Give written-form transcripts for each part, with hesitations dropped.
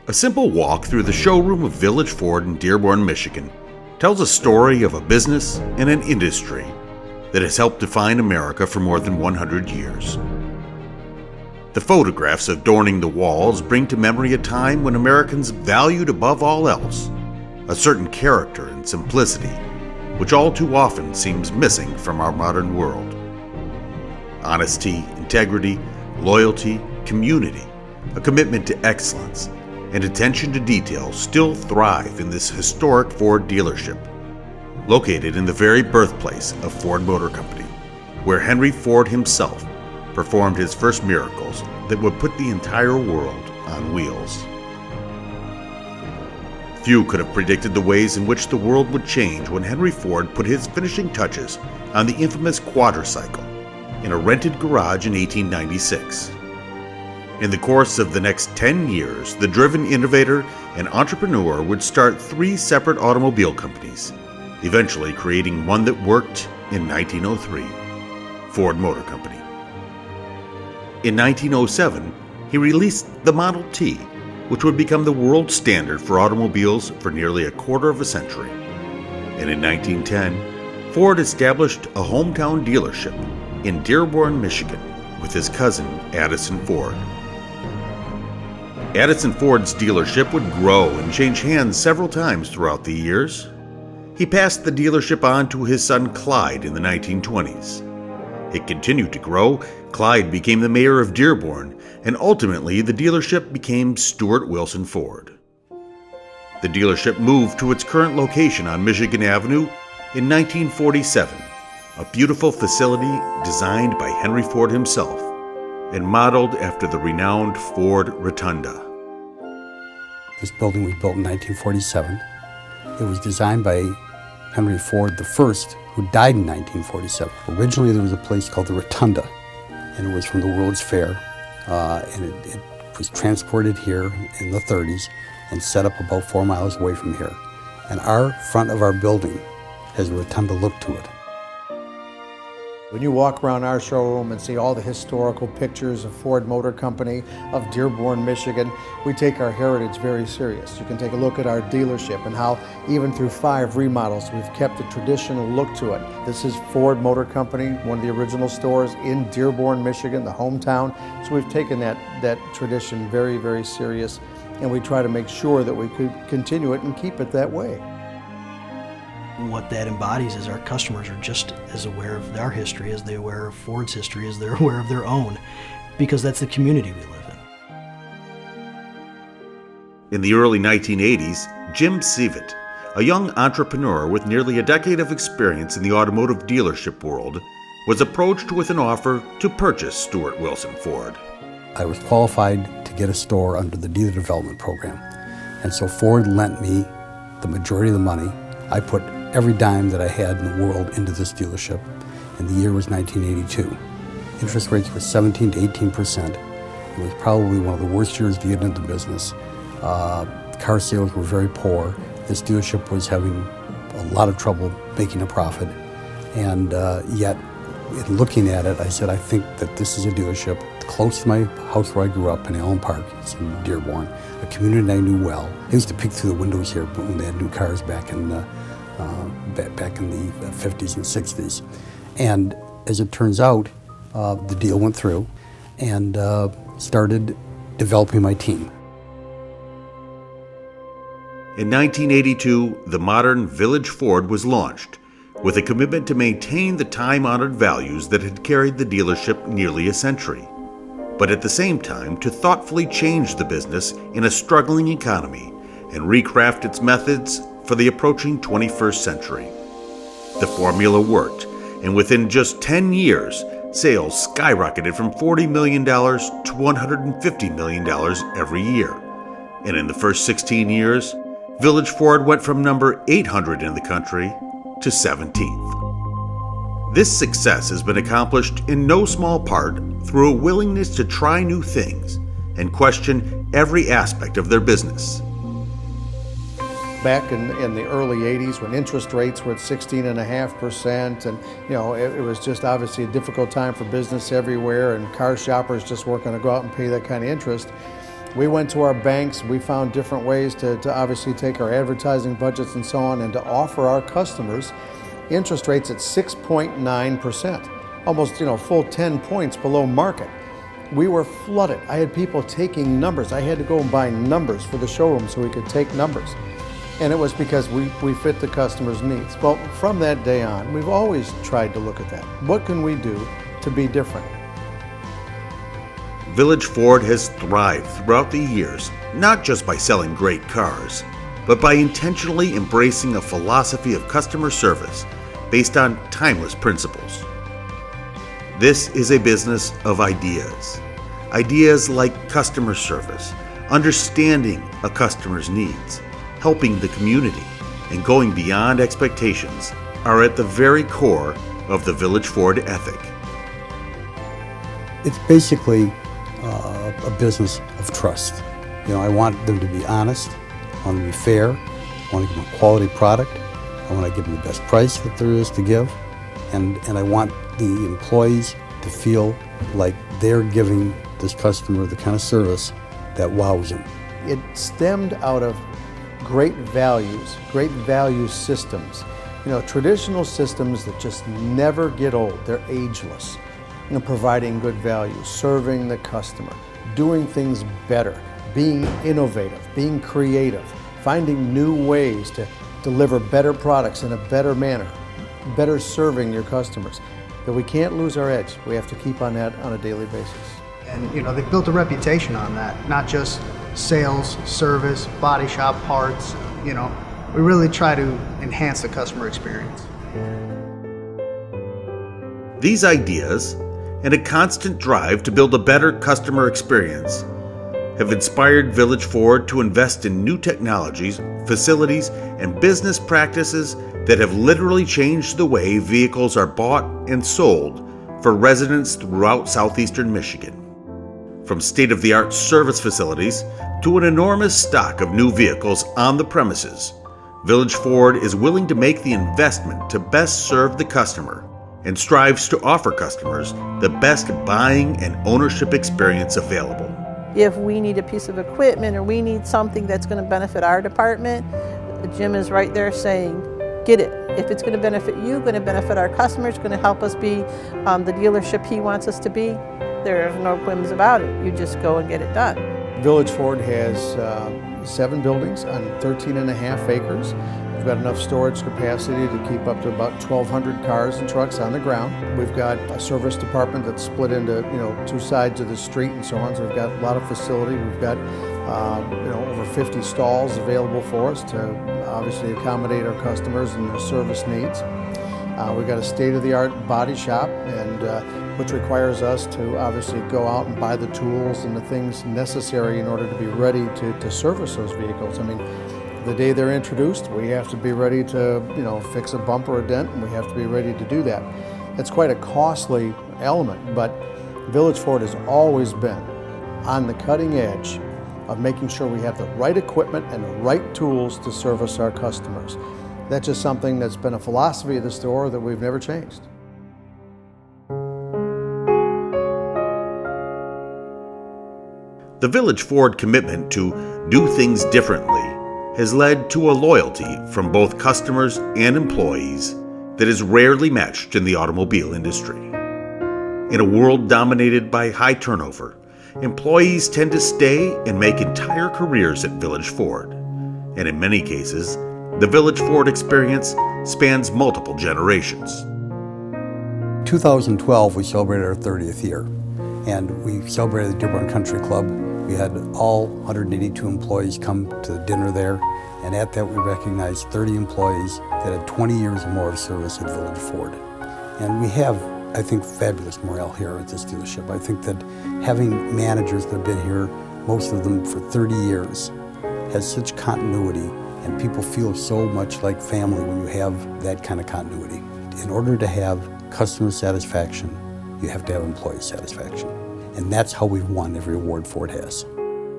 A simple walk through the showroom of Village Ford in Dearborn, Michigan, tells a story of a business and an industry that has helped define America for more than 100 years. The photographs adorning the walls bring to memory a time when Americans valued above all else a certain character and simplicity, which all too often seems missing from our modern world. Honesty, integrity, loyalty, community, a commitment to excellence, and attention to detail still thrive in this historic Ford dealership, located in the very birthplace of Ford Motor Company, where Henry Ford himself performed his first miracles that would put the entire world on wheels. Few could have predicted the ways in which the world would change when Henry Ford put his finishing touches on the infamous quadricycle in a rented garage in 1896. In the course of the next 10 years, the driven innovator and entrepreneur would start 3 separate automobile companies, eventually creating one that worked in 1903, Ford Motor Company. In 1907, he released the Model T, which would become the world standard for automobiles for nearly a quarter of a century. And in 1910, Ford established a hometown dealership in Dearborn, Michigan, with his cousin Addison Ford. Addison Ford's dealership would grow and change hands several times throughout the years. He passed the dealership on to his son Clyde in the 1920s. It continued to grow. Clyde became the mayor of Dearborn, and ultimately the dealership became Stuart Wilson Ford. The dealership moved to its current location on Michigan Avenue in 1947, a beautiful facility designed by Henry Ford himself and modeled after the renowned Ford Rotunda. This building was built in 1947. It was designed by Henry Ford I, who died in 1947. Originally, there was a place called the Rotunda, and it was from the World's Fair, and it was transported here in the 30s and set up about 4 miles away from here. And our front of our building has a Rotunda look to it. When you walk around our showroom and see all the historical pictures of Ford Motor Company of Dearborn, Michigan, we take our heritage very serious. You can take a look at our dealership and how even through 5 remodels, we've kept the traditional look to it. This is Ford Motor Company, one of the original stores in Dearborn, Michigan, the hometown. So we've taken that tradition very, very serious, and we try to make sure that we could continue it and keep it that way. What that embodies is our customers are just as aware of our history as they're aware of Ford's history, as they're aware of their own, because that's the community we live in. In the early 1980s, Jim Seavitt, a young entrepreneur with nearly a decade of experience in the automotive dealership world, was approached with an offer to purchase Stuart Wilson Ford. I was qualified to get a store under the dealer development program, and so Ford lent me the majority of the money. I put every dime that I had in the world into this dealership, and the year was 1982. Interest rates were 17 to 18%. It was probably one of the worst years to get into the business. Car sales were very poor. This dealership was having a lot of trouble making a profit, and yet, in looking at it, I said, I think that this is a dealership close to my house where I grew up in Allen Park. It's in Dearborn, a community I knew well. I used to peek through the windows here when they had new cars back in the 50s and 60s. And as it turns out, the deal went through, and started developing my team. In 1982, the modern Village Ford was launched, with a commitment to maintain the time-honored values that had carried the dealership nearly a century, but at the same time to thoughtfully change the business in a struggling economy and recraft its methods for the approaching 21st century. The formula worked, and within just 10 years, sales skyrocketed from $40 million to $150 million every year. And in the first 16 years, Village Ford went from number 800 in the country to 17th. This success has been accomplished in no small part through a willingness to try new things and question every aspect of their business. Back in the early 80s, when interest rates were at 16.5%, and it was just obviously a difficult time for business everywhere, and car shoppers just weren't going to go out and pay that kind of interest. We went to our banks, we found different ways to obviously take our advertising budgets and so on and to offer our customers interest rates at 6.9%, almost full 10 points below market. We were flooded. I had people taking numbers. I had to go and buy numbers for the showroom so we could take numbers. And it was because we fit the customer's needs. Well, from that day on, we've always tried to look at that. What can we do to be different? Village Ford has thrived throughout the years, not just by selling great cars, but by intentionally embracing a philosophy of customer service based on timeless principles. This is a business of ideas. Ideas like customer service, understanding a customer's needs, helping the community, and going beyond expectations are at the very core of the Village Ford ethic. It's basically a business of trust. I want them to be honest, I want them to be fair, I want to give them a quality product, I want to give them the best price that there is to give, and I want the employees to feel like they're giving this customer the kind of service that wows them. It stemmed out of great value systems. Traditional systems that just never get old, they're ageless. Providing good value, serving the customer, doing things better, being innovative, being creative, finding new ways to deliver better products in a better manner, better serving your customers. That we can't lose our edge. We have to keep on that on a daily basis. And they've built a reputation on that, not just sales, service, body shop parts. We really try to enhance the customer experience. These ideas, and a constant drive to build a better customer experience, have inspired Village Ford to invest in new technologies, facilities, and business practices that have literally changed the way vehicles are bought and sold for residents throughout southeastern Michigan. From state-of-the-art service facilities to an enormous stock of new vehicles on the premises, Village Ford is willing to make the investment to best serve the customer and strives to offer customers the best buying and ownership experience available. If we need a piece of equipment or we need something that's going to benefit our department, Jim is right there saying, get it. If it's going to benefit you, going to benefit our customers, going to help us be the dealership he wants us to be, there's no whims about it. You just go and get it done. Village Ford has 7 buildings on 13.5 acres. We've got enough storage capacity to keep up to about 1,200 cars and trucks on the ground. We've got a service department that's split into 2 sides of the street and so on. So we've got a lot of facility. We've got over 50 stalls available for us to obviously accommodate our customers and their service needs. We've got a state-of-the-art body shop, and which requires us to obviously go out and buy the tools and the things necessary in order to be ready to service those vehicles. I mean, the day they're introduced, we have to be ready to fix a bump or a dent, and we have to be ready to do that. It's quite a costly element, but Village Ford has always been on the cutting edge of making sure we have the right equipment and the right tools to service our customers. That's just something that's been a philosophy of the store that we've never changed. The Village Ford commitment to do things differently has led to a loyalty from both customers and employees that is rarely matched in the automobile industry. In a world dominated by high turnover, employees tend to stay and make entire careers at Village Ford. And in many cases, the Village Ford experience spans multiple generations. 2012, we celebrated our 30th year, and we celebrated the Dearborn Country Club. We had all 182 employees come to the dinner there, and at that we recognized 30 employees that had 20 years or more of service at Village Ford. And we have, I think, fabulous morale here at this dealership. I think that having managers that have been here, most of them for 30 years, has such continuity, and people feel so much like family when you have that kind of continuity. In order to have customer satisfaction, you have to have employee satisfaction. And that's how we've won every award Ford has.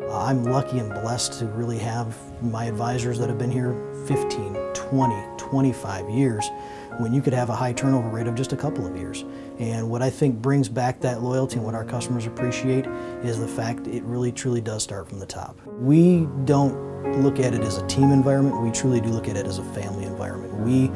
I'm lucky and blessed to really have my advisors that have been here 15, 20, 25 years when you could have a high turnover rate of just a couple of years. And what I think brings back that loyalty and what our customers appreciate is the fact it really truly does start from the top. We don't look at it as a team environment, we truly do look at it as a family environment. We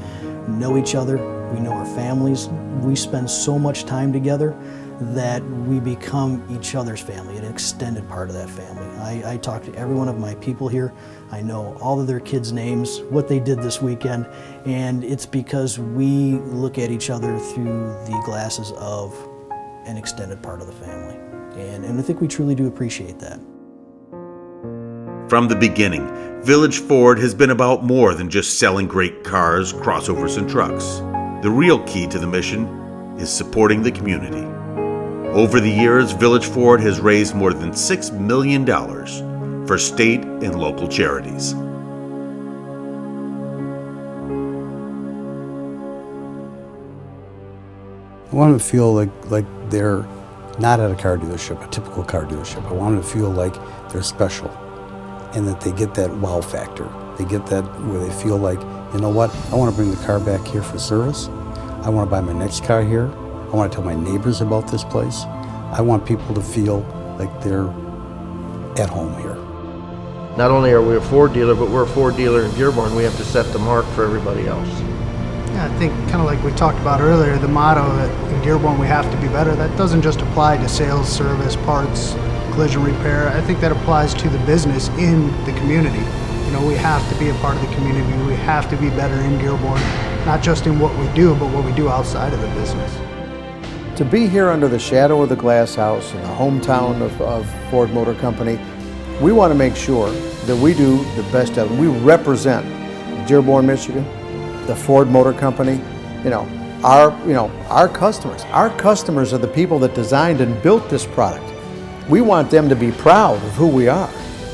know each other, we know our families, we spend so much time together that we become each other's family, an extended part of that family. I talk to every one of my people here. I know all of their kids' names, what they did this weekend, and it's because we look at each other through the glasses of an extended part of the family. And I think we truly do appreciate that. From the beginning, Village Ford has been about more than just selling great cars, crossovers, and trucks. The real key to the mission is supporting the community. Over the years, Village Ford has raised more than $6 million for state and local charities. I want them to feel like they're not at a car dealership, a typical car dealership. I want them to feel like they're special and that they get that wow factor. They get that where they feel like, you know what, I want to bring the car back here for service. I want to buy my next car here. I want to tell my neighbors about this place. I want people to feel like they're at home here. Not only are we a Ford dealer, but we're a Ford dealer in Dearborn. We have to set the mark for everybody else. Yeah, I think kind of like we talked about earlier, the motto that in Dearborn we have to be better, that doesn't just apply to sales, service, parts, collision repair. I think that applies to the business in the community. You know, we have to be a part of the community. We have to be better in Dearborn, not just in what we do, but what we do outside of the business. To be here under the shadow of the glass house in the hometown of Ford Motor Company, we want to make sure that we do the best of it. We represent Dearborn, Michigan, the Ford Motor Company, our customers. Our customers are the people that designed and built this product. We want them to be proud of who we are.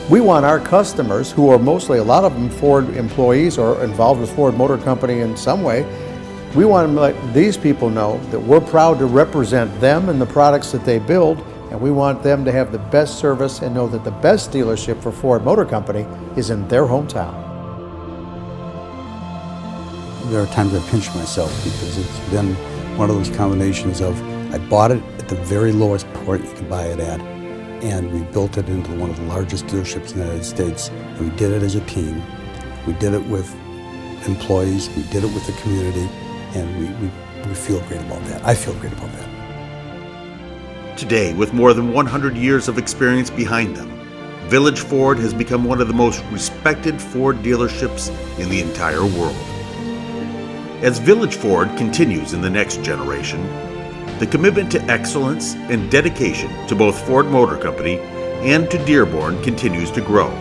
We want our customers, who are mostly, a lot of them Ford employees or involved with Ford Motor Company in some way, we want to let these people know that we're proud to represent them and the products that they build, and we want them to have the best service and know that the best dealership for Ford Motor Company is in their hometown. There are times I pinch myself because it's been one of those combinations of I bought it at the very lowest point you could buy it at, and we built it into one of the largest dealerships in the United States, and we did it as a team. We did it with employees, we did it with the community, and we feel great about that. I feel great about that. Today, with more than 100 years of experience behind them, Village Ford has become one of the most respected Ford dealerships in the entire world. As Village Ford continues in the next generation, the commitment to excellence and dedication to both Ford Motor Company and to Dearborn continues to grow.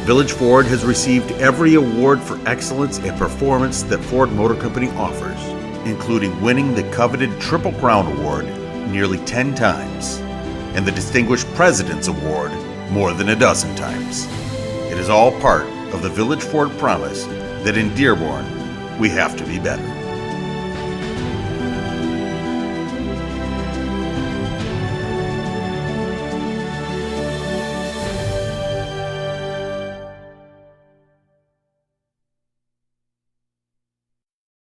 Village Ford has received every award for excellence and performance that Ford Motor Company offers, including winning the coveted Triple Crown Award nearly 10 times and the Distinguished President's Award more than a dozen times. It is all part of the Village Ford promise that in Dearborn, we have to be better.